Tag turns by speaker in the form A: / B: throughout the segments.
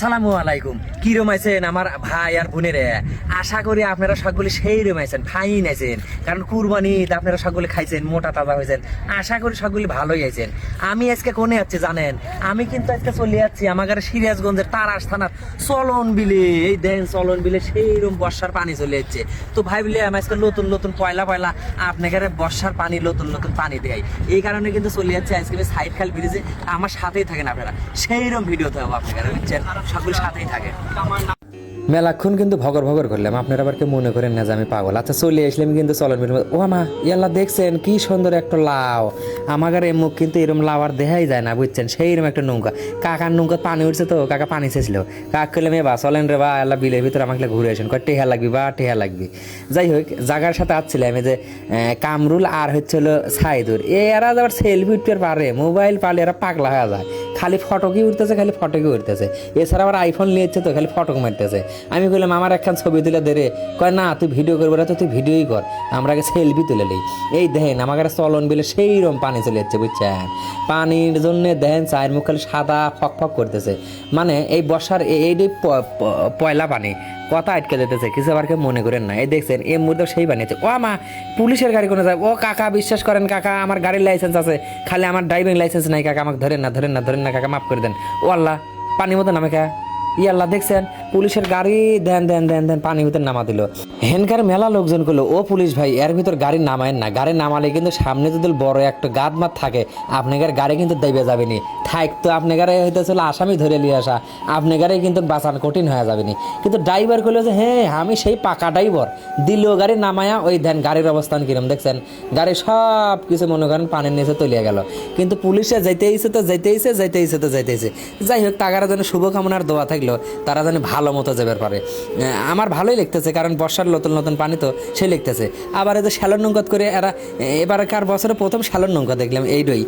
A: আসসালামু আলাইকুম। কি রমাইছেন আমার ভাই আর বোনেরা? আশা করি আপনারা সকলে সেই রমাইছেন, ফাইন আছেন। কারণ কুরবানিতে আপনারা সকলে খাইছেন, মোটা তাজা হয়েছেন। আশা করি সকলে ভালোই আছেন। আমি আজকে কোনে যাচ্ছি জানেন? আমি কিন্তু আজকে চলে যাচ্ছি আমাদের সিরাজগঞ্জের তারাস থানার চলন বিলে। এই দেন চলন বিলে সেইরকম বর্ষার পানি চলে যাচ্ছে। তো ভাই বলে আমি আজকে নতুন নতুন পয়লা আপনাকে বর্ষার পানি নতুন নতুন পানি দেয়। এই কারণে কিন্তু চলে যাচ্ছে আজকে সাইড খাল ব্রিজে। আমার সাথেই থাকেন আপনারা, সেইরকম ভিডিওতে হবো আপনারা, বুঝছেন? সকলের সাথেই থাকে। মেলাক্ষণ কিন্তু ভগর ভগর করলাম, আপনারা আবার কেউ মনে করেন না যে আমি পাগল। আচ্ছা চলে আসলাম কিন্তু চলন বিল। ও মা ইয়াল্লা দেখছেন কি সুন্দর একটা লাউ। আমাদের এই মুখ কিন্তু এরকম লাউ আর দেখাই যায় না, বুঝছেন? সেইরকম একটা নৌকা। কাকার নৌকা পানি উঠছে, তো কাকা পানি চেয়েছিল। কাক করলাম এ বা চলেন রে বা আল্লাহ বিলের ভিতরে আমাকে ঘুরে আসেন, কয় টেহা লাগবি বা টেহা লাগবি। যাই হোক, জাগার সাথে আসছিলাম এই যে কামরুল আর হচ্ছে হলো সাইদুর। এরা আবার সেলফি উঠতে পারে, মোবাইল পালে এরা পাগলা হয়ে যায়। খালি ফটোকই উঠতেছে, খালি ফটোকই উঠতেছে। এছাড়া আবার আইফোন নিয়েছে, তো খালি ফটক মারতেছে। আমি বললাম আমার একখান ছবি তুলে দে রে। কয় না তুই ভিডিও করবো না, তো তুই ভিডিওই কর, আমরা আগে সেলফি তুলে নিই। এই দেখেন আমাকে চলন বিলে সেইরকম পানি চলে যাচ্ছে, বুঝছেন? পানির জন্য দেখেন চায়ের মুখ খালি সাদা ফক ফক করতেছে। মানে এই বর্ষার এইটাই পয়লা পানি, কথা আটকে যেতেছে। কিছু আবার কেউ মনে করেন না। এই দেখছেন এই মুহূর্তে সেই বানিয়েছে। ও মা পুলিশের গাড়ি কোনো যায়। ও কাকা বিশ্বাস করেন কাকা, আমার গাড়ির লাইসেন্স আছে, খালি আমার ড্রাইভিং লাইসেন্স নাই কাকা, আমাকে ধরেন না ধরেন না ধরেন না কাকা, মাফ করে দেন। ও আল্লাহ পানির মতো নামে কা ইয়াল্লাহ দেখছেন পুলিশের গাড়ি দেন দেন দেন দেন পানির ভিতর নামা দিল। হেনকার মেলা লোকজন করলো ও পুলিশ ভাই এর ভিতর গাড়ি নামায়েন না। গাড়ি নামালে কিন্তু সামনে যদি বড় একটা গাদ মাত থাকে আপনার গাড়ি কিন্তু দেবে যাবেনি। থাকতো আপনি গাড়ি হইতেছিল আসামি ধরে নিয়ে আসা, আপনি গাড়ি কিন্তু বাঁচানো কঠিন হয়ে যাবেনি। কিন্তু ড্রাইভার করলো যে হ্যাঁ আমি সেই পাকা ড্রাইভার, দিল গাড়ি নামায়া। ওই দেন গাড়ির অবস্থান কিরম দেখছেন, গাড়ি সব কিছু মনে করেন পানির নিচে তলিয়ে গেল। কিন্তু পুলিশে যাইতেইছে তো যাইতেইছে, যাইতেইছে তো যাইতেইছে। যাই হোক তাগারা যেন শুভকামনার দোয়া থাকলো, তারা যেন ভালো মতো যাবার পারে। আমার ভালোই লিখতেছে, কারণ বর্ষার নতুন নতুন পানি তো সে লিখতেছে। আবার এই যে শ্যালন নৌকাত করে এরা এবারকার বছরে প্রথম শ্যালন নৌকা দেখলাম, এইটাই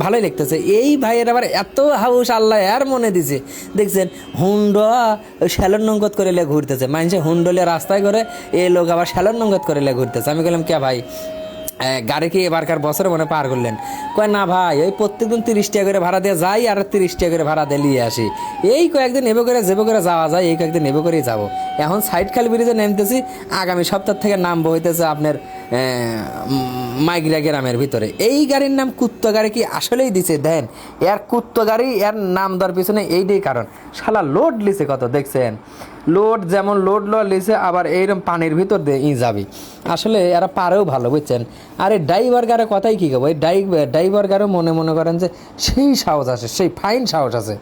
A: ভালোই লিখতেছে। এই ভাইয়ের আবার এত হাউস আল্লাহ আর মনে দিছে। দেখছেন হুন্ডা শ্যালন নৌকাত করে লে ঘুরতেছে, মানুষে হুন্ডলে রাস্তায় করে, এই লোক আবার শ্যালন নৌকাত করে লে ঘুরতেছে। আমি বললাম কে ভাই গাড়ি কি এবারকার বছরে মনে পার করলেন? কয় না ভাই ওই প্রত্যেকদিন 30 টাকা করে ভাড়া দিয়ে যাই আর 30 টাকা করে ভাড়া দিয়ে নিয়ে আসি। এই কয়েকদিন এবে করে যেবে করে যাওয়া যায়, এই কয়েকদিন এবে করেই যাবো। এখন সাইড খাল ব্রিজে নামতেছি, আগামী সপ্তাহ থেকে নামবো হইতেছে আপনার মাইগ্রা গ্রামের ভিতরে। এই গাড়ির নাম কুত্তো গাড়ি কি আসলেই দিছে দেন? এর কুত্তো গাড়ি এর নাম দেওয়ার পিছনে এইটাই কারণ, শালা লোড লিছে কত দেখছেন? লোড যেমন লোড লিছে, আবার এইরকম পানির ভিতর দিয়ে যাবি। আসলে এরা পারেও ভালো, বুঝছেন? আর এই ড্রাইভার গাড়ে কথাই কী করবো, এই ড্রাইভার গাড়েও মনে করেন যে সেই সাহস আছে, সেই ফাইন সাহস আছে।